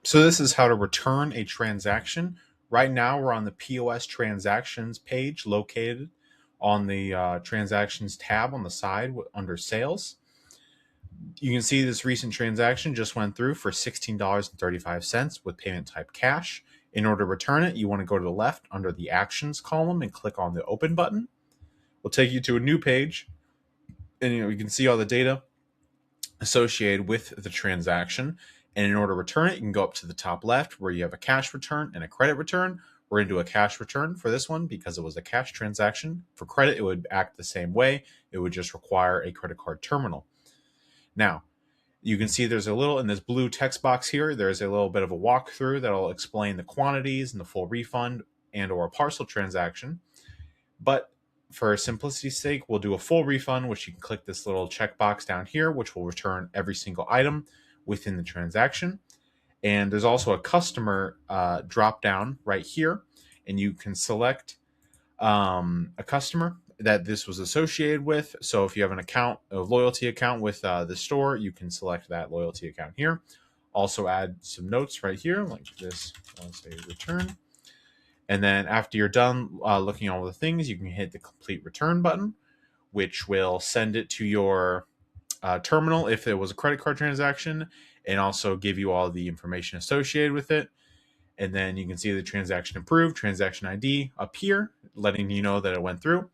So this is how to return a transaction. Right now we're on the POS Transactions page located on the Transactions tab on the side under Sales. You can see this recent transaction just went through for $16.35 with payment type cash. In order to return it, you want to go to the left under the Actions column and click on the Open button. We'll take you to a new page, and you can see all the data associated with the transaction. And in order to return it, you can go up to the top left where you have a cash return and a credit return. We're going to do a cash return for this one because it was a cash transaction. For credit, it would act the same way. It would just require a credit card terminal. Now, you can see there's a little in this blue text box here, there's a little bit of a walkthrough that'll explain the quantities and the full refund and or a parcel transaction. But for simplicity's sake, we'll do a full refund, which you can click this little checkbox down here, which will return every single item within the transaction. And there's also a customer drop down right here, and you can select a customer that this was associated with. So if you have an account, a loyalty account with the store, you can select that loyalty account here. Also add some notes right here, like this, let's say return. And then after you're done looking at all the things, you can hit the complete return button, which will send it to your terminal if it was a credit card transaction, and also give you all the information associated with it. And then you can see the transaction approved, transaction ID up here, letting you know that it went through.